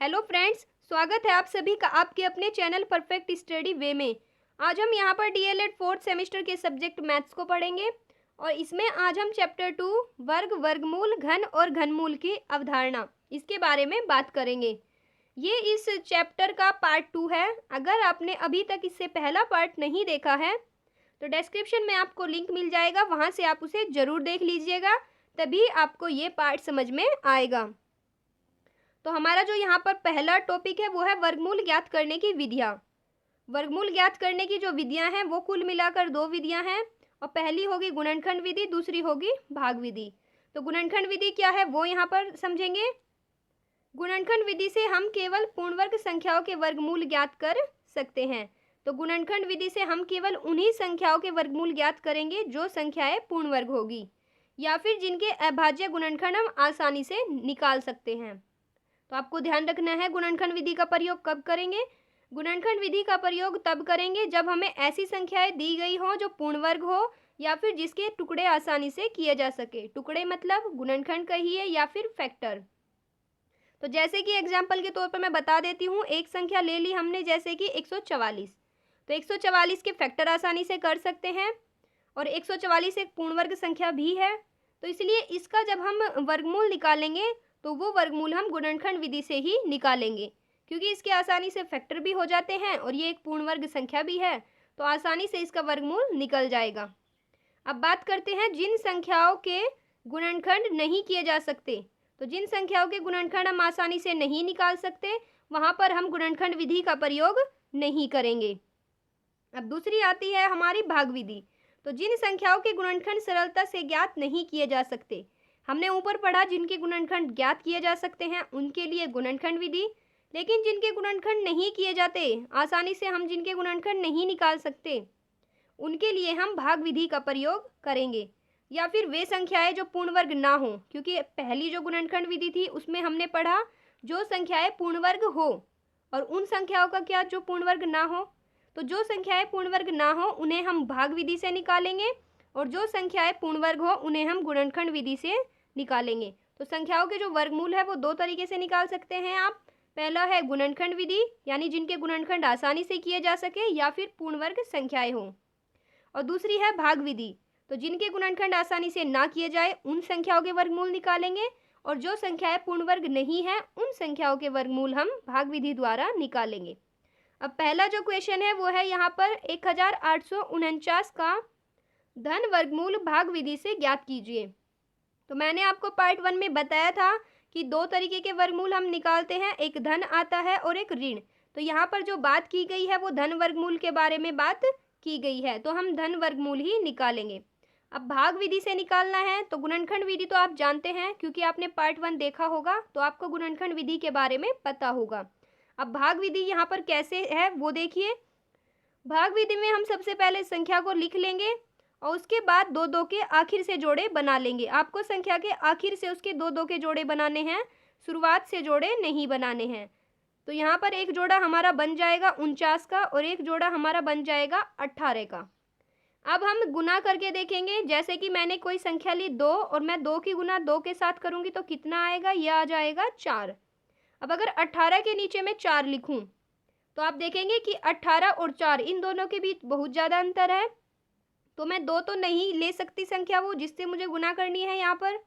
Hello friends, स्वागत है आप सभी का आपके अपने चैनल परफेक्ट स्टडी वे में। आज हम यहाँ पर डीएलएड फोर्थ सेमेस्टर के सब्जेक्ट मैथ्स को पढ़ेंगे और इसमें आज हम चैप्टर 2 वर्ग, वर्गमूल, घन और घनमूल की अवधारणा इसके बारे में बात करेंगे। ये इस चैप्टर का पार्ट 2 है। अगर आपने अभी तक इससे पहला पार्ट नहीं देखा है तो डिस्क्रिप्शन में आपको लिंक मिल जाएगा, वहाँ से आप उसे ज़रूर देख लीजिएगा, तभी आपको ये पार्ट समझ में आएगा। तो हमारा जो यहाँ पर पहला टॉपिक है वो है वर्गमूल ज्ञात करने की विधियाँ। वर्गमूल ज्ञात करने की जो विधियाँ हैं वो कुल मिलाकर 2 विधियाँ हैं और पहली होगी गुणनखंड विधि, दूसरी होगी भाग विधि। तो गुणनखंड विधि क्या है वो यहाँ पर समझेंगे। गुणनखंड विधि से हम केवल पूर्ण वर्ग संख्याओं के वर्गमूल ज्ञात कर सकते हैं। तो गुणनखंड विधि से हम केवल उन्हीं संख्याओं के वर्गमूल ज्ञात करेंगे जो संख्याएं पूर्ण वर्ग होगी या फिर जिनके अभाज्य गुणनखंड हम आसानी से निकाल सकते हैं। तो आपको ध्यान रखना है गुणनखंड विधि का प्रयोग कब करेंगे। गुणनखंड विधि का प्रयोग तब करेंगे जब हमें ऐसी संख्याएं दी गई हो जो पूर्ण वर्ग हो या फिर जिसके टुकड़े आसानी से किए जा सके। टुकड़े मतलब गुणनखंड कहिए या फिर फैक्टर। तो जैसे कि एग्जाम्पल के तौर पर मैं बता देती हूँ, एक संख्या ले ली हमने जैसे कि 144। तो 144 के फैक्टर आसानी से कर सकते हैं और 144 एक पूर्ण वर्ग संख्या भी है। तो इसलिए इसका जब हम वर्गमूल निकालेंगे तो वो वर्गमूल हम गुणनखंड विधि से ही निकालेंगे, क्योंकि इसके आसानी से फैक्टर भी हो जाते हैं और ये एक पूर्ण वर्ग संख्या भी है, तो आसानी से इसका वर्गमूल निकल जाएगा। अब बात करते हैं जिन संख्याओं के गुणनखंड नहीं किए जा सकते। तो जिन संख्याओं के गुणनखंड हम आसानी से नहीं निकाल सकते वहाँ पर हम गुणनखंड विधि का प्रयोग नहीं करेंगे। अब दूसरी आती है हमारी भाग विधि। तो जिन संख्याओं के गुणनखंड सरलता से ज्ञात नहीं किए जा सकते, हमने ऊपर पढ़ा जिनके गुणनखंड ज्ञात किए जा सकते हैं उनके लिए गुणनखंड विधि, लेकिन जिनके गुणनखंड नहीं किए जाते, आसानी से हम जिनके गुणनखंड नहीं निकाल सकते, उनके लिए हम भाग विधि का प्रयोग करेंगे। या फिर वे संख्याएं जो पूर्ण वर्ग ना हो, क्योंकि पहली जो गुणनखंड विधि थी उसमें हमने पढ़ा जो संख्याएं पूर्ण वर्ग हो और उन संख्याओं का क्या जो पूर्ण वर्ग ना हो। तो जो संख्याएं पूर्ण वर्ग ना हो उन्हें हम भाग विधि से निकालेंगे और जो संख्याएं पूर्ण वर्ग हो उन्हें हम गुणनखंड विधि से निकालेंगे। तो संख्याओं के जो वर्गमूल है वो 2 तरीके से निकाल सकते हैं आप। पहला है गुणनखंड विधि, यानी जिनके गुणनखंड आसानी से किए जा सके या फिर पूर्ण वर्ग संख्याएं हों, और दूसरी है भाग विधि। तो जिनके गुणनखंड आसानी से ना किए जाए उन संख्याओं के वर्गमूल निकालेंगे और जो संख्याएं पूर्ण वर्ग नहीं है उन संख्याओं के वर्गमूल हम भाग विधि द्वारा निकालेंगे। अब पहला जो क्वेश्चन है वो है यहाँ पर 1849 का धन वर्गमूल भाग विधि से ज्ञात कीजिए। तो मैंने आपको पार्ट 1 में बताया था कि 2 तरीके के वर्गमूल हम निकालते हैं, एक धन आता है और एक ऋण। तो यहाँ पर जो बात की गई है वो धन वर्गमूल के बारे में बात की गई है, तो हम धन वर्गमूल ही निकालेंगे। अब भाग विधि से निकालना है तो गुणनखंड विधि तो आप जानते हैं, क्योंकि आपने पार्ट 1 देखा होगा तो आपको गुणनखंड विधि के बारे में पता होगा। अब भाग विधि यहाँ पर कैसे है वो देखिए। भाग विधि में हम सबसे पहले संख्या को लिख लेंगे और उसके बाद 2-2 के आखिर से जोड़े बना लेंगे। आपको संख्या के आखिर से उसके 2-2 के जोड़े बनाने हैं, शुरुआत से जोड़े नहीं बनाने हैं। तो यहाँ पर एक जोड़ा हमारा बन जाएगा 49 का और एक जोड़ा हमारा बन जाएगा 18 का। अब हम गुना करके देखेंगे, जैसे कि मैंने कोई संख्या ली 2 और मैं 2 की गुना 2 के साथ करूँगी तो कितना आएगा, यह आ जाएगा 4। अब अगर 18 के नीचे मैं 4 लिखूँ तो आप देखेंगे कि 18 और 4 इन दोनों के बीच बहुत ज़्यादा अंतर है, तो मैं 2 तो नहीं ले सकती संख्या वो जिससे मुझे गुना करनी है यहाँ पर।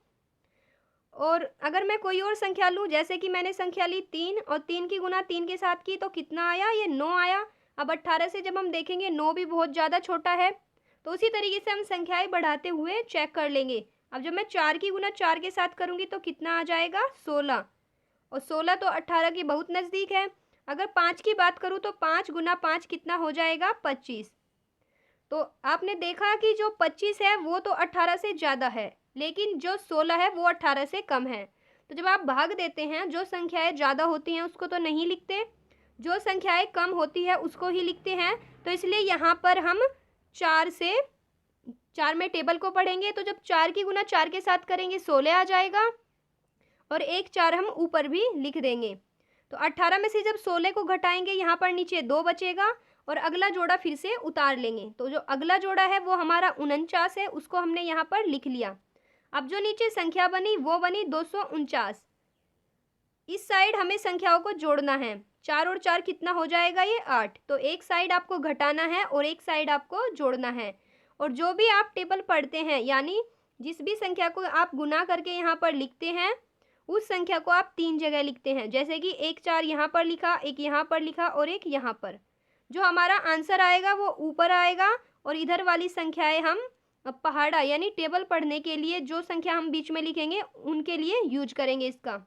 और अगर मैं कोई और संख्या लूँ, जैसे कि मैंने संख्या ली 3 और 3 की गुना 3 के साथ की तो कितना आया, ये 9 आया। अब 18 से जब हम देखेंगे 9 भी बहुत ज़्यादा छोटा है, तो उसी तरीके से हम संख्याएं बढ़ाते हुए चेक कर लेंगे। अब जब मैं 4 की गुना 4 के साथ करूँगी तो कितना आ जाएगा, 16, और 16 तो 18 के बहुत नज़दीक है। अगर 5 की बात करूँ तो 5 गुना 5 कितना हो जाएगा, 25। तो आपने देखा कि जो 25 है वो तो 18 से ज़्यादा है, लेकिन जो 16 है वो 18 से कम है। तो जब आप भाग देते हैं, जो संख्याएं ज़्यादा होती हैं उसको तो नहीं लिखते, जो संख्याएं कम होती है उसको ही लिखते हैं। तो इसलिए यहाँ पर हम 4 में टेबल को पढ़ेंगे, तो जब 4 की गुना 4 के साथ करेंगे 16 आ जाएगा और एक 4 हम ऊपर भी लिख देंगे। तो 18 में से जब 16 को घटाएंगे यहाँ पर नीचे 2 बचेगा और अगला जोड़ा फिर से उतार लेंगे। तो जो अगला जोड़ा है वो हमारा 49 है, उसको हमने यहाँ पर लिख लिया। अब जो नीचे संख्या बनी वो बनी 249। इस साइड हमें संख्याओं को जोड़ना है। 4 और 4 कितना हो जाएगा, ये 8। तो एक साइड आपको घटाना है और एक साइड आपको जोड़ना है। और जो भी आप टेबल पढ़ते हैं, यानी जिस भी संख्या को आप गुना करके यहाँ पर लिखते हैं, उस संख्या को आप 3 जगह लिखते हैं। जैसे कि एक 4 यहाँ पर लिखा, एक यहाँ पर लिखा और एक यहाँ पर। जो हमारा आंसर आएगा वो ऊपर आएगा और इधर वाली संख्याएं हम पहाड़ा यानी टेबल पढ़ने के लिए जो संख्या हम बीच में लिखेंगे उनके लिए यूज करेंगे इसका।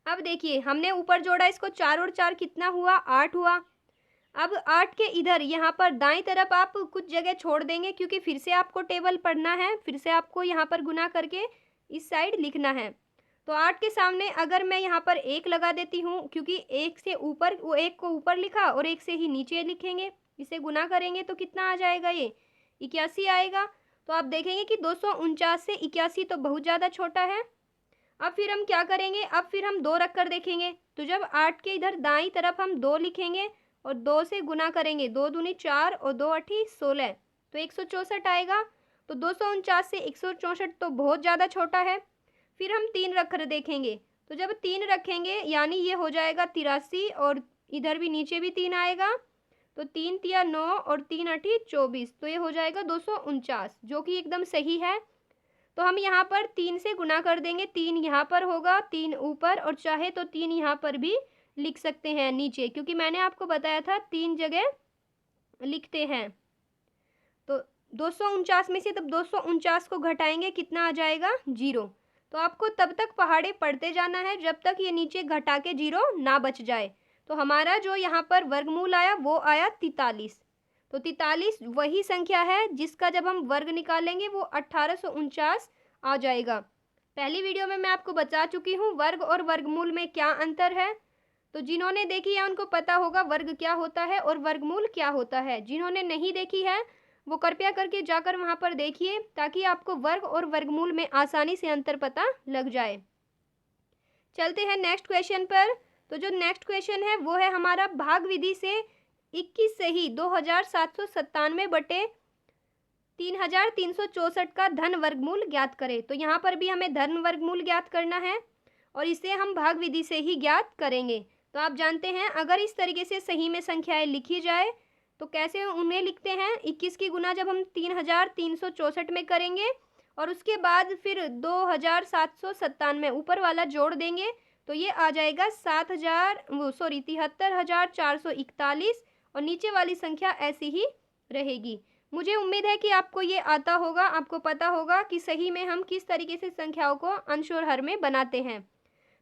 अब देखिए हमने ऊपर जोड़ा इसको, 4 और 4 कितना हुआ, 8 हुआ। अब 8 के इधर यहाँ पर दाईं तरफ आप कुछ जगह छोड़ देंगे क्योंकि फिर से आपको टेबल पढ़ना है, फिर से आपको यहाँ पर गुना करके इस साइड लिखना है। तो 8 के सामने अगर मैं यहाँ पर 1 लगा देती हूँ, क्योंकि 1 से ऊपर, वो 1 को ऊपर लिखा और 1 से ही नीचे लिखेंगे, इसे गुना करेंगे तो कितना आ जाएगा, ये 81 आएगा। तो आप देखेंगे कि 249 से 81 तो बहुत ज़्यादा छोटा है। अब फिर हम क्या करेंगे, अब फिर हम 2 रख कर देखेंगे। तो जब 8 के इधर दाईं तरफ हम 2 लिखेंगे और 2 से गुना करेंगे, 2 दूनी 4 और 2 अठी 16, तो 164 आएगा। तो 249 से 164 तो बहुत ज़्यादा छोटा है। फिर हम 3 रख कर देखेंगे। तो जब 3 रखेंगे यानी ये हो जाएगा 83 और इधर भी नीचे भी 3 आएगा। तो 3 तिया 9 और 3 अठी 24, तो ये हो जाएगा 249, जो कि एकदम सही है। तो हम यहाँ पर 3 से गुना कर देंगे, 3 यहाँ पर होगा, 3 ऊपर, और चाहे तो 3 यहाँ पर भी लिख सकते हैं नीचे, क्योंकि मैंने आपको बताया था 3 जगह लिखते हैं। तो 249 में से तब 249 को घटाएंगे, कितना आ जाएगा, 0। तो आपको तब तक पहाड़े पढ़ते जाना है जब तक ये नीचे घटा के 0 ना बच जाए। तो हमारा जो यहाँ पर वर्गमूल आया वो आया 43। तो 43 वही संख्या है जिसका जब हम वर्ग निकालेंगे वो 1849 आ जाएगा। पहली वीडियो में मैं आपको बता चुकी हूँ वर्ग और वर्गमूल में क्या अंतर है। तो जिन्होंने देखी है उनको पता होगा वर्ग क्या होता है और वर्गमूल क्या होता है। जिन्होंने नहीं देखी है वो कृपया करके जाकर वहाँ पर देखिए, ताकि आपको वर्ग और वर्गमूल में आसानी से अंतर पता लग जाए। चलते हैं नेक्स्ट क्वेश्चन पर। तो जो नेक्स्ट क्वेश्चन है वो है हमारा, भाग विधि से 21 से ही 2797 बटे 3364 का धन वर्गमूल ज्ञात करें। तो यहाँ पर भी हमें धन वर्गमूल ज्ञात करना है और इसे हम भाग विधि से ही ज्ञात करेंगे। तो आप जानते हैं अगर इस तरीके से सही में संख्याएं लिखी जाए तो कैसे उन्हें लिखते हैं। 21 की गुना जब हम 3364 में करेंगे और उसके बाद फिर 2797 ऊपर वाला जोड़ देंगे तो ये आ जाएगा 73,441 और नीचे वाली संख्या ऐसी ही रहेगी। मुझे उम्मीद है कि आपको ये आता होगा, आपको पता होगा कि सही में हम किस तरीके से संख्याओं को अंश और हर में बनाते हैं।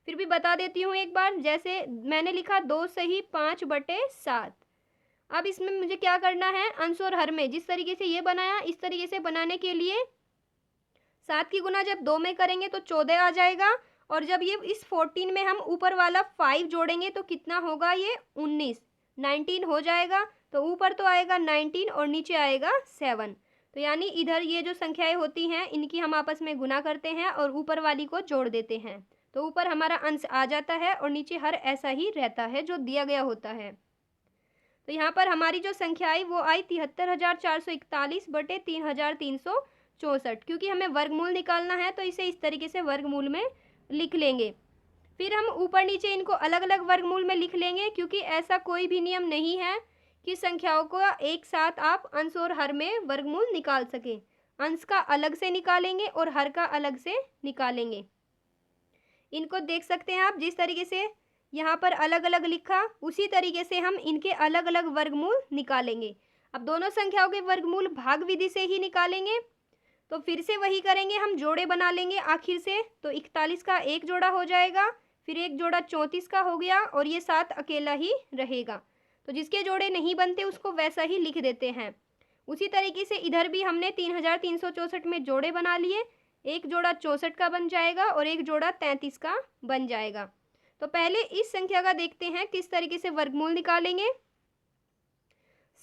फिर भी बता देती हूँ एक बार, जैसे मैंने लिखा 2 सही 5 बटे 7। अब इसमें मुझे क्या करना है, अंश और हर में जिस तरीके से ये बनाया इस तरीके से बनाने के लिए 7 की गुना जब 2 में करेंगे तो 14 आ जाएगा, और जब ये इस 14 में हम ऊपर वाला 5 जोड़ेंगे तो कितना होगा, ये 19 हो जाएगा। तो ऊपर तो आएगा 19 और नीचे आएगा 7। तो यानी इधर ये जो संख्याएं होती हैं इनकी हम आपस में गुना करते हैं और ऊपर वाली को जोड़ देते हैं, तो ऊपर हमारा अंश आ जाता है और नीचे हर ऐसा ही रहता है जो दिया गया होता है। तो यहाँ पर हमारी जो संख्या आई वो आई 73,441 बटे 3,364। क्योंकि हमें वर्गमूल निकालना है तो इसे इस तरीके से वर्गमूल में लिख लेंगे। फिर हम ऊपर नीचे इनको अलग अलग वर्गमूल में लिख लेंगे, क्योंकि ऐसा कोई भी नियम नहीं है कि संख्याओं को एक साथ आप अंश और हर में वर्गमूल निकाल सकें। अंश का अलग से निकालेंगे और हर का अलग से निकालेंगे। इनको देख सकते हैं आप, जिस तरीके से यहाँ पर अलग अलग लिखा उसी तरीके से हम इनके अलग अलग वर्गमूल निकालेंगे। अब दोनों संख्याओं के वर्गमूल भाग विधि से ही निकालेंगे, तो फिर से वही करेंगे, हम जोड़े बना लेंगे आखिर से। तो 41 का एक जोड़ा हो जाएगा, फिर एक जोड़ा 34 का हो गया और ये 7 अकेला ही रहेगा। तो जिसके जोड़े नहीं बनते उसको वैसा ही लिख देते हैं। उसी तरीके से इधर भी हमने 3,364 में जोड़े बना लिए, एक जोड़ा 64 का बन जाएगा और एक जोड़ा 33 का बन जाएगा। तो पहले इस संख्या का देखते हैं किस तरीके से वर्गमूल निकालेंगे।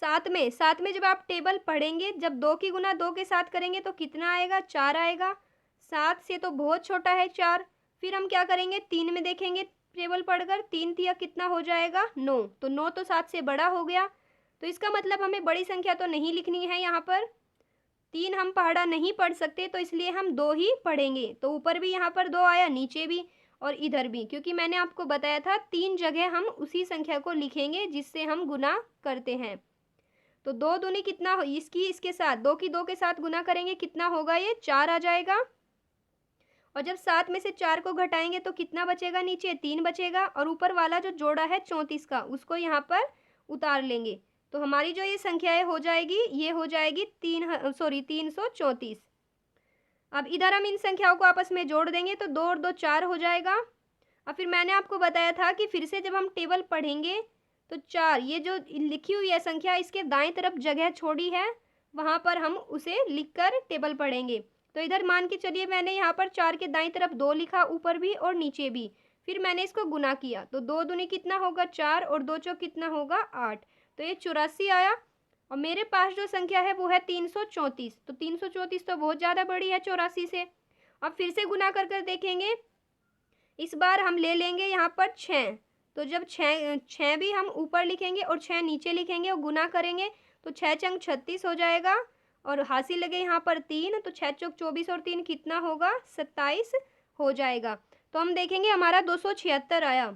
7 में जब आप टेबल पढ़ेंगे, जब 2 की गुना 2 के साथ करेंगे तो कितना आएगा, 4 आएगा। 7 से तो बहुत छोटा है 4। फिर हम क्या करेंगे, 3 में देखेंगे टेबल पढ़कर, 3 तिया कितना हो जाएगा, 9। तो 9 तो 7 से बड़ा हो गया। तो इसका मतलब हमें बड़ी संख्या तो नहीं लिखनी है यहाँ पर। 3 हम पहाड़ा नहीं पढ़ सकते तो इसलिए हम 2 ही पढ़ेंगे। तो ऊपर भी यहाँ पर 2 आया, नीचे भी, और इधर भी, क्योंकि मैंने आपको बताया था 3 जगह हम उसी संख्या को लिखेंगे जिससे हम गुना करते हैं। तो 2 दूनी कितना, इसकी इसके साथ 2 की 2 के साथ गुना करेंगे, कितना होगा ये 4 आ जाएगा। और जब 7 में से 4 को घटाएंगे तो कितना बचेगा, नीचे 3 बचेगा, और ऊपर वाला जो जोड़ा है 34 का उसको यहाँ पर उतार लेंगे। तो हमारी जो ये संख्याएं हो जाएगी, ये हो जाएगी 334। अब इधर हम इन संख्याओं को आपस में जोड़ देंगे तो 2 और 2 4 हो जाएगा। अब फिर मैंने आपको बताया था कि फिर से जब हम टेबल पढ़ेंगे तो 4, ये जो लिखी हुई है संख्या, इसके दाएं तरफ जगह छोड़ी है, वहाँ पर हम उसे लिखकर टेबल पढ़ेंगे। तो इधर मान के चलिए मैंने यहाँ पर 4 के दाईं तरफ 2 लिखा, ऊपर भी और नीचे भी। फिर मैंने इसको गुना किया तो 2 दूनी कितना होगा 4, और 2 चौक कितना होगा 8, तो ये 84 आया। और मेरे पास जो संख्या है वो है 334। तो 334 तो बहुत ज़्यादा बड़ी है 84 से। अब फिर से गुना कर कर देखेंगे। इस बार हम ले लेंगे यहाँ पर 6। तो जब 6 भी हम ऊपर लिखेंगे और 6 नीचे लिखेंगे और गुना करेंगे तो 6 चंग 36 हो जाएगा, और हासिल लगे यहाँ पर 3, तो 6 चौक 24 और 3 कितना होगा 27 हो जाएगा। तो हम देखेंगे हमारा 276 आया।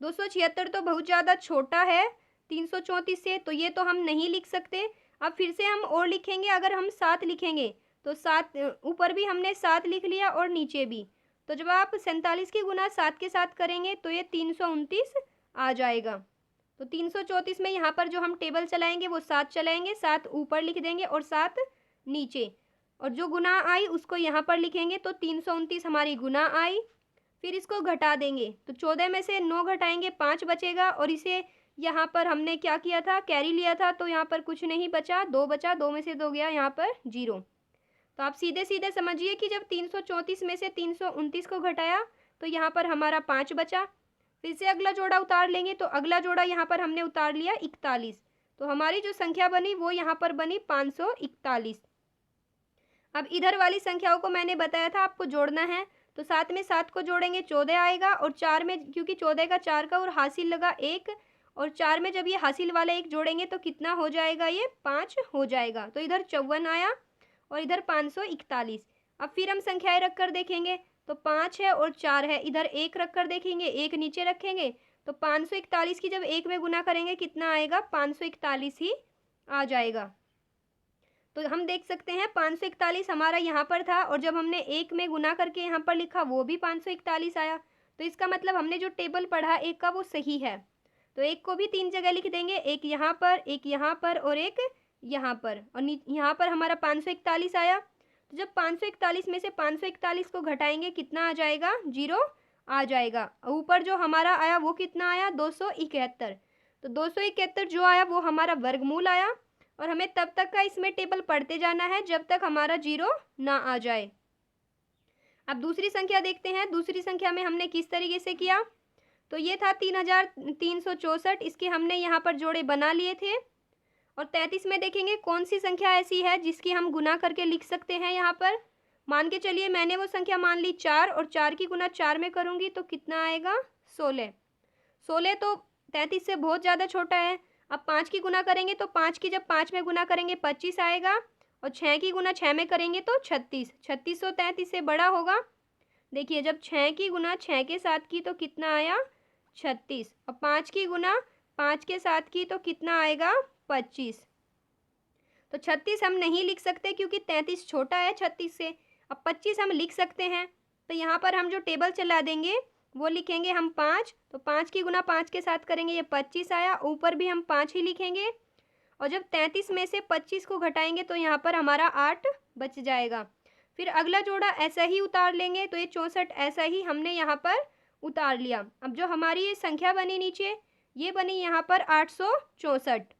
276 तो बहुत ज़्यादा छोटा है 334 से, तो ये तो हम नहीं लिख सकते। अब फिर से हम और लिखेंगे, अगर हम 7 लिखेंगे तो 7 ऊपर भी हमने 7 लिख लिया और नीचे भी। तो जब आप 47 की गुना 7 के साथ करेंगे तो ये 329 आ जाएगा। तो 334 में यहाँ पर जो हम टेबल चलाएंगे वो 7 चलाएंगे, 7 ऊपर लिख देंगे और 7 नीचे, और जो गुना आई उसको यहाँ पर लिखेंगे। तो 329 हमारी गुना आई। फिर इसको घटा देंगे तो 14 में से 9 घटाएंगे 5 बचेगा, और इसे यहाँ पर हमने क्या किया था, कैरी लिया था, तो यहाँ पर कुछ नहीं बचा, 2 बचा, 2 में से 2 गया यहाँ पर 0। तो आप सीधे सीधे समझिए कि जब 334 में से 329 को घटाया तो यहाँ पर हमारा 5 बचा। फिर से अगला जोड़ा उतार लेंगे तो अगला जोड़ा यहाँ पर हमने उतार लिया 41। तो हमारी जो संख्या बनी वो यहाँ पर बनी 541। अब इधर वाली संख्याओं को मैंने बताया था आपको जोड़ना है, तो 7 में 7 को जोड़ेंगे 14 आएगा, और 4 में, क्योंकि 14 का 4 का और हासिल लगा 1, और 4 में जब ये हासिल वाला 1 जोड़ेंगे तो कितना हो जाएगा, ये 5 हो जाएगा। तो इधर 54 आया और इधर 541। अब फिर हम संख्याएं रख कर देखेंगे तो 5 है और 4 है, इधर 1 रख कर देखेंगे, 1 नीचे रखेंगे तो 541 की जब 1 में गुना करेंगे कितना आएगा, 541 ही आ जाएगा। तो हम देख सकते हैं 541 हमारा यहाँ पर था, और जब हमने 1 में गुना करके यहाँ पर लिखा वो भी 541 आया। तो इसका मतलब हमने जो टेबल पढ़ा 1 का वो सही है। तो 1 को भी 3 जगह लिख देंगे, एक यहाँ पर, एक यहाँ पर और एक यहाँ पर, और यहाँ पर हमारा 541 आया। तो जब 541 में से 541 को घटाएंगे कितना आ जाएगा, 0 आ जाएगा। ऊपर जो हमारा आया वो कितना आया, 271। तो 271 जो आया वो हमारा वर्गमूल आया, और हमें तब तक का इसमें टेबल पढ़ते जाना है जब तक हमारा 0 ना आ जाए। अब दूसरी संख्या देखते हैं। दूसरी संख्या में हमने किस तरीके से किया, तो ये था 3364, इसके हमने यहाँ पर जोड़े बना लिए थे। और 33 में देखेंगे कौन सी संख्या ऐसी है जिसकी हम गुना करके लिख सकते हैं। यहाँ पर मान के चलिए मैंने वो संख्या मान ली 4, और 4 की गुना 4 में करूँगी तो कितना आएगा, 16। 16 तो 33 से बहुत ज़्यादा छोटा है। अब 5 की गुना करेंगे तो 5 की जब 5 में गुना करेंगे 25 आएगा, और 6 की गुना 6 में करेंगे तो 36। 36 तो 33 से बड़ा होगा। देखिए जब 6 की गुना 6 के साथ की तो कितना आया, 36, और 5 की गुना 5 के साथ की तो कितना आएगा, 25। तो 36 हम नहीं लिख सकते क्योंकि 33 छोटा है 36 से। अब 25 हम लिख सकते हैं, तो यहाँ पर हम जो टेबल चला देंगे वो लिखेंगे हम 5, तो 5 की गुना 5 के साथ करेंगे, ये 25 आया। ऊपर भी हम 5 ही लिखेंगे, और जब 33 में से 25 को घटाएंगे तो यहाँ पर हमारा 8 बच जाएगा। फिर अगला जोड़ा ऐसा ही उतार लेंगे, तो ये 64 ऐसा ही हमने यहाँ पर उतार लिया। अब जो हमारी ये संख्या बनी नीचे, ये बनी यहाँ पर 864।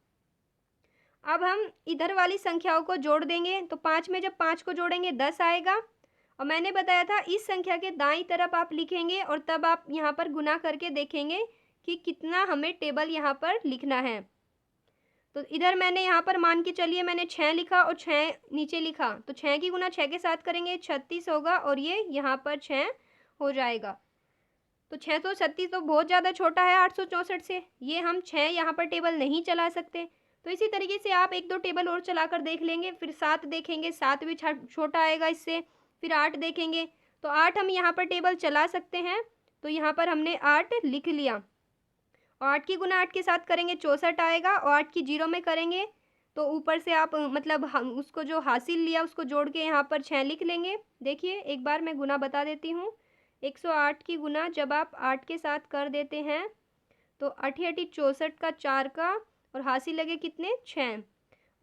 अब हम इधर वाली संख्याओं को जोड़ देंगे, तो 5 में जब 5 को जोड़ेंगे 10 आएगा। और मैंने बताया था इस संख्या के दाईं तरफ आप लिखेंगे, और तब आप यहाँ पर गुना करके देखेंगे कि कितना हमें टेबल यहाँ पर लिखना है। तो इधर मैंने यहाँ पर मान के चलिए मैंने 6 लिखा और 6 नीचे लिखा, तो 6 की गुना 6 के साथ करेंगे 36 होगा, और ये यहाँ पर 6 हो जाएगा। तो 636 तो बहुत ज़्यादा छोटा है 864 से, ये हम 6 यहाँ पर टेबल नहीं चला सकते। तो इसी तरीके से आप 1-2 टेबल और चला कर देख लेंगे। फिर 7 देखेंगे, 7 भी छोटा आएगा इससे। फिर 8 देखेंगे तो 8 हम यहाँ पर टेबल चला सकते हैं। तो यहाँ पर हमने 8 लिख लिया और 8 की गुना 8 के साथ करेंगे 64 आएगा और 8 की जीरो में करेंगे तो ऊपर से आप मतलब हम उसको जो हासिल लिया उसको जोड़ के यहाँ पर 6 लिख लेंगे। देखिए एक बार मैं गुना बता देती हूँ। 108 की गुना जब आप 8 के साथ कर देते हैं तो 8 8 64 का 4 का और हासिल लगे कितने 6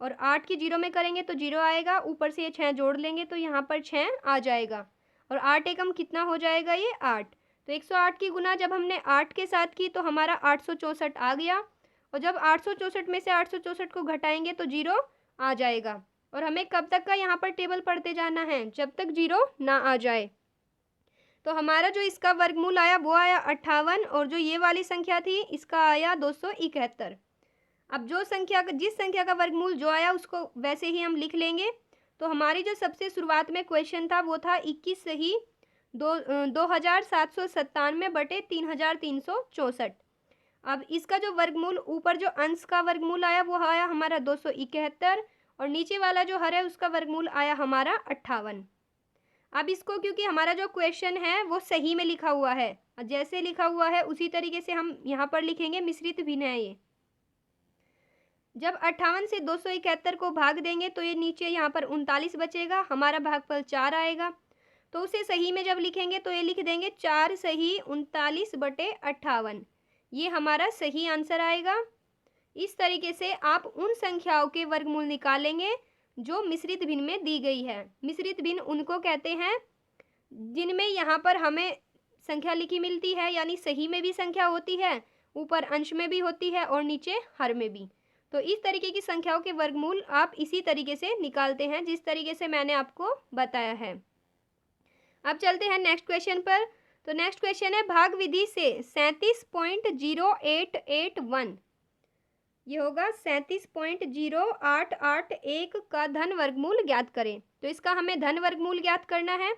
और 8 की जीरो में करेंगे तो जीरो आएगा, ऊपर से ये 6 जोड़ लेंगे तो यहाँ पर 6 आ जाएगा और 8 एकम कितना हो जाएगा ये 8। तो 108 की गुना जब हमने 8 के साथ की तो हमारा 864 आ गया और जब 864 में से 864 को घटाएंगे तो जीरो आ जाएगा और हमें कब तक का यहाँ पर टेबल पढ़ते जाना है, जब तक जीरो ना आ जाए। तो हमारा जो इसका वर्गमूल आया वो आया 58 और जो ये वाली संख्या थी इसका आया 271। अब जो संख्या जिस संख्या का वर्गमूल जो आया उसको वैसे ही हम लिख लेंगे। तो हमारी जो सबसे शुरुआत में क्वेश्चन था वो था 21 सही 2797 बटे 3364। अब इसका जो वर्गमूल ऊपर जो अंश का वर्गमूल आया वो आया हमारा 271 और नीचे वाला जो हर है उसका वर्गमूल आया हमारा 58। अब इसको क्योंकि हमारा जो क्वेश्चन है वो सही में लिखा हुआ है, जैसे लिखा हुआ है उसी तरीके से हम यहाँ पर लिखेंगे, मिश्रित भिन्न है ये। जब 58 से 271 को भाग देंगे तो ये नीचे यहाँ पर 39 बचेगा, हमारा भागफल 4 आएगा। तो उसे सही में जब लिखेंगे तो ये लिख देंगे 4 सही 39 बटे 58, ये हमारा सही आंसर आएगा। इस तरीके से आप उन संख्याओं के वर्गमूल निकालेंगे जो मिश्रित भिन्न में दी गई है। मिश्रित भिन्न उनको कहते हैं जिनमें यहाँ पर हमें संख्या लिखी मिलती है, यानी सही में भी संख्या होती है, ऊपर अंश में भी होती है और नीचे हर में भी। तो इस तरीके की संख्याओं के वर्गमूल आप इसी तरीके से निकालते हैं जिस तरीके से मैंने आपको बताया है। अब चलते हैं नेक्स्ट क्वेश्चन पर। तो नेक्स्ट क्वेश्चन है भाग विधि से 37.0881, ये होगा 37.0881 का धन वर्गमूल ज्ञात करें। तो इसका हमें धन वर्गमूल ज्ञात करना है।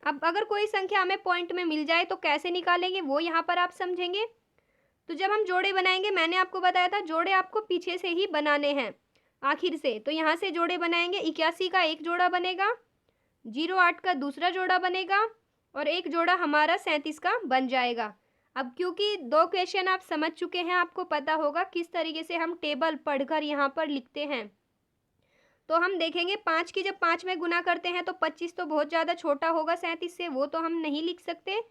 अब अगर कोई संख्या हमें पॉइंट में मिल जाए तो कैसे निकालेंगे वो यहाँ पर आप समझेंगे। तो जब हम जोड़े बनाएंगे, मैंने आपको बताया था जोड़े आपको पीछे से ही बनाने हैं आखिर से। तो यहाँ से जोड़े बनाएंगे, 81 का एक जोड़ा बनेगा, 08 का दूसरा जोड़ा बनेगा और एक जोड़ा हमारा 37 का बन जाएगा। अब क्योंकि दो क्वेश्चन आप समझ चुके हैं, आपको पता होगा किस तरीके से हम टेबल पढ़कर यहाँ पर लिखते हैं। तो हम देखेंगे 5 की जब 5 में गुना करते हैं तो 25 तो बहुत ज़्यादा छोटा होगा 37 से, वो तो हम नहीं लिख सकते।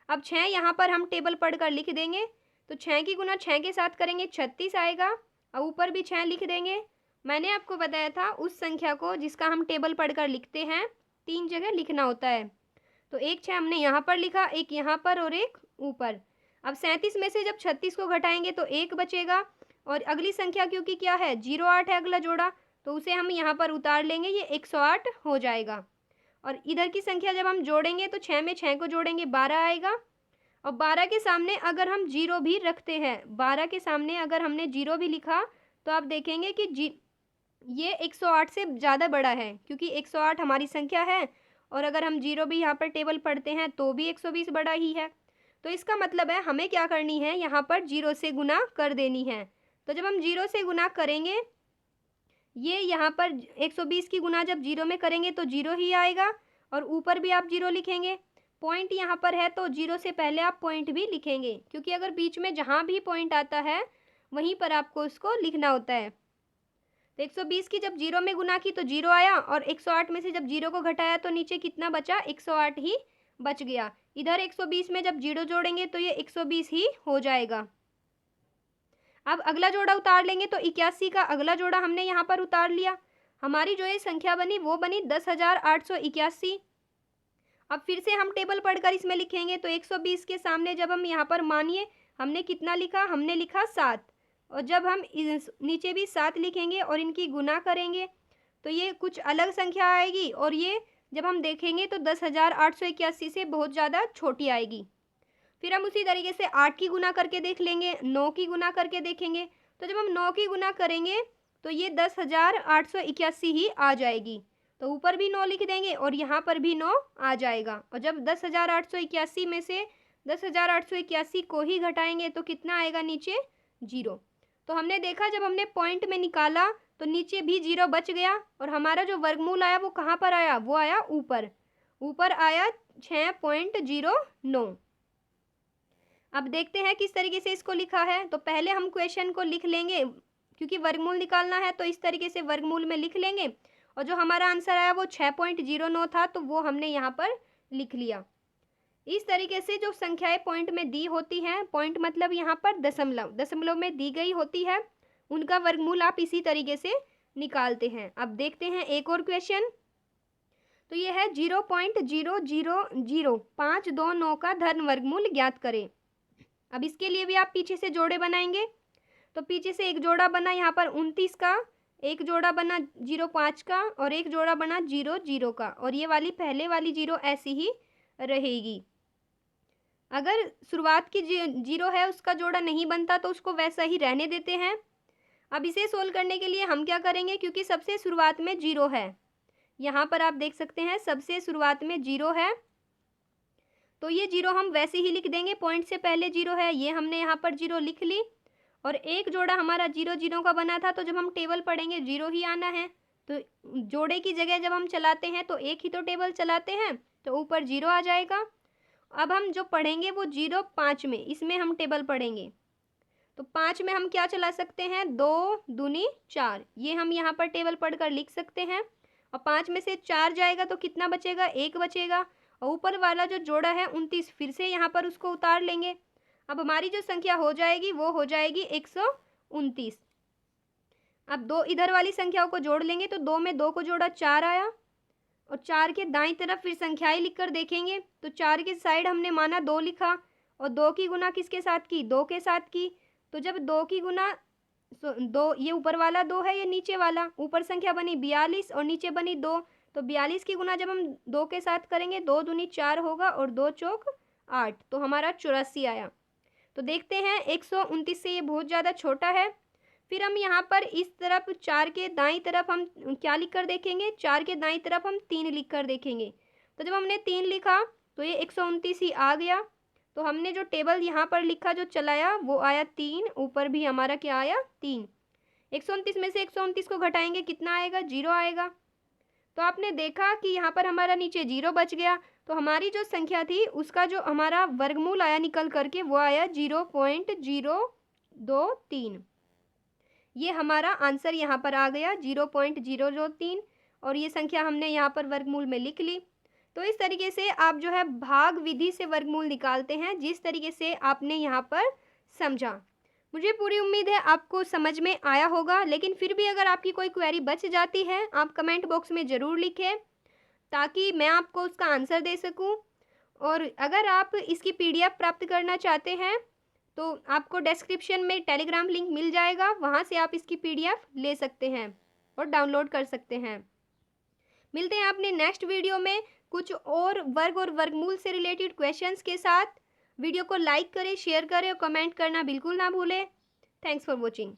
अब 6 यहाँ पर हम टेबल पढ़कर लिख देंगे। तो 6 की गुना 6 के साथ करेंगे 36 आएगा और ऊपर भी 6 लिख देंगे। मैंने आपको बताया था उस संख्या को जिसका हम टेबल पढ़कर लिखते हैं 3 जगह लिखना होता है। तो एक 6 हमने यहाँ पर लिखा, एक यहाँ पर और एक ऊपर। अब 37 में से जब 36 को घटाएंगे तो 1 बचेगा और अगली संख्या क्योंकि क्या है 08 है अगला जोड़ा, तो उसे हम यहाँ पर उतार लेंगे, ये 108 हो जाएगा। और इधर की संख्या जब हम जोड़ेंगे तो 6 में 6 को जोड़ेंगे 12 आएगा और 12 के सामने अगर हम 0 भी रखते हैं, 12 के सामने अगर हमने 0 भी लिखा तो आप देखेंगे कि ये 108 से ज़्यादा बड़ा है क्योंकि 108 हमारी संख्या है और अगर हम 0 भी यहाँ पर टेबल पढ़ते हैं तो भी 120 बड़ा ही है। तो इसका मतलब है हमें क्या करनी है, यहाँ पर 0 से गुना कर देनी है। तो जब हम 0 से गुना करेंगे, ये यहाँ पर 120 की गुना जब 0 में करेंगे तो 0 ही आएगा और ऊपर भी आप 0 लिखेंगे। पॉइंट यहाँ पर है तो 0 से पहले आप पॉइंट भी लिखेंगे क्योंकि अगर बीच में जहाँ भी पॉइंट आता है वहीं पर आपको उसको लिखना होता है। तो 120 की जब 0 में गुना की तो 0 आया और 108 में से जब 0 को घटाया तो नीचे कितना बचा, 108 ही बच गया। इधर 120 में जब 0 जोड़ेंगे तो ये 120 ही हो जाएगा। अब अगला जोड़ा उतार लेंगे तो 81 का अगला जोड़ा हमने यहाँ पर उतार लिया। हमारी जो ये संख्या बनी वो बनी 10,881। अब फिर से हम टेबल पढ़कर इसमें लिखेंगे तो 120 के सामने जब हम यहाँ पर मानिए हमने कितना लिखा, हमने लिखा 7 और जब हम नीचे भी 7 लिखेंगे और इनकी गुना करेंगे तो ये कुछ अलग संख्या आएगी और ये जब हम देखेंगे तो 10,881 से बहुत ज़्यादा छोटी आएगी। फिर हम उसी तरीके से 8 की गुना करके देख लेंगे, 9 की गुना करके देखेंगे। तो जब हम 9 की गुना करेंगे तो ये 10,881 ही आ जाएगी। तो ऊपर भी 9 लिख देंगे और यहाँ पर भी 9 आ जाएगा और जब 10,881 में से 10,881 को ही घटाएंगे तो कितना आएगा नीचे, 0। तो हमने देखा जब हमने पॉइंट में निकाला तो नीचे भी 0 बच गया और हमारा जो वर्गमूल आया वो कहाँ पर आया, वो आया ऊपर। ऊपर आया 6.09। अब देखते हैं किस तरीके से इसको लिखा है। तो पहले हम क्वेश्चन को लिख लेंगे, क्योंकि वर्गमूल निकालना है तो इस तरीके से वर्गमूल में लिख लेंगे। और जो हमारा आंसर आया वो 6.09 था, तो वो हमने यहाँ पर लिख लिया। इस तरीके से जो संख्याएं पॉइंट में दी होती हैं, पॉइंट मतलब यहाँ पर दशमलव, दशमलव में दी गई होती है, उनका वर्गमूल आप इसी तरीके से निकालते हैं। अब देखते हैं एक और क्वेश्चन। तो ये है 0.000529 का धन वर्गमूल ज्ञात करें। अब इसके लिए भी आप पीछे से जोड़े बनाएंगे। तो पीछे से एक जोड़ा बना यहाँ पर 29 का, एक जोड़ा बना 0.5 का और एक जोड़ा बना 0.0 का, और ये वाली पहले वाली 0 ऐसी ही रहेगी। अगर शुरुआत की 0 है उसका जोड़ा नहीं बनता तो उसको वैसा ही रहने देते हैं। अब इसे सोल्व करने के लिए हम क्या करेंगे, क्योंकि सबसे शुरुआत में 0 है, यहाँ पर आप देख सकते हैं सबसे शुरुआत में 0 है, तो ये 0 हम वैसे ही लिख देंगे। पॉइंट से पहले 0 है, ये हमने यहाँ पर 0 लिख ली। और एक जोड़ा हमारा 0 का बना था, तो जब हम टेबल पढ़ेंगे 0 ही आना है। तो जोड़े की जगह जब हम चलाते हैं तो एक ही तो टेबल चलाते हैं, तो ऊपर 0 आ जाएगा। अब हम जो पढ़ेंगे वो 0 5 में, इसमें हम टेबल पढ़ेंगे। तो 5 में हम क्या चला सकते हैं, 2 दूनी 4, ये हम यहाँ पर टेबल पढ़कर लिख सकते हैं। और 5 में से 4 जाएगा तो कितना बचेगा, 1 बचेगा। और ऊपर वाला जो जोड़ा है 29, फिर से यहाँ पर उसको उतार लेंगे। अब हमारी जो संख्या हो जाएगी वो हो जाएगी 129। अब 2 इधर वाली संख्याओं को जोड़ लेंगे, तो 2 में 2 को जोड़ा 4 आया। और 4 के दाईं तरफ फिर संख्याएं लिखकर देखेंगे, तो 4 के साइड हमने माना 2 लिखा, और 2 की गुना किसके साथ की, 2 के साथ की। तो जब 2 की गुना 2, ये ऊपर वाला 2 है, ये नीचे वाला, ऊपर संख्या बनी 42 और नीचे बनी 2, तो 42 की गुना जब हम 2 के साथ करेंगे, 2 दूनी 4 होगा और 2 चौक 8, तो हमारा 84 आया। तो देखते हैं 129 से ये बहुत ज़्यादा छोटा है। फिर हम यहाँ पर इस तरफ 4 के दाईं तरफ हम क्या लिख कर देखेंगे, 4 के दाईं तरफ हम 3 लिख कर देखेंगे। तो जब हमने 3 लिखा तो ये 129 ही आ गया। तो हमने जो टेबल यहाँ पर लिखा, जो चलाया, वो आया 3, ऊपर भी हमारा क्या आया, 3। 129 में से 129 को घटाएंगे, कितना आएगा, 0 आएगा। तो आपने देखा कि यहाँ पर हमारा नीचे 0 बच गया, तो हमारी जो संख्या थी उसका जो हमारा वर्गमूल आया निकल करके वो आया 0.023। ये हमारा आंसर यहाँ पर आ गया 0.023, और ये संख्या हमने यहाँ पर वर्गमूल में लिख ली। तो इस तरीके से आप जो है भाग विधि से वर्गमूल निकालते हैं, जिस तरीके से आपने यहाँ पर समझा। मुझे पूरी उम्मीद है आपको समझ में आया होगा, लेकिन फिर भी अगर आपकी कोई क्वेरी बच जाती है, आप कमेंट बॉक्स में ज़रूर लिखें, ताकि मैं आपको उसका आंसर दे सकूं। और अगर आप इसकी PDF प्राप्त करना चाहते हैं तो आपको डिस्क्रिप्शन में टेलीग्राम लिंक मिल जाएगा, वहां से आप इसकी PDF ले सकते हैं और डाउनलोड कर सकते हैं। मिलते हैं अपने नेक्स्ट वीडियो में कुछ और वर्ग और वर्गमूल से रिलेटेड क्वेश्चंस के साथ। वीडियो को लाइक करें, शेयर करें और कमेंट करना बिल्कुल ना भूलें। Thanks for watching.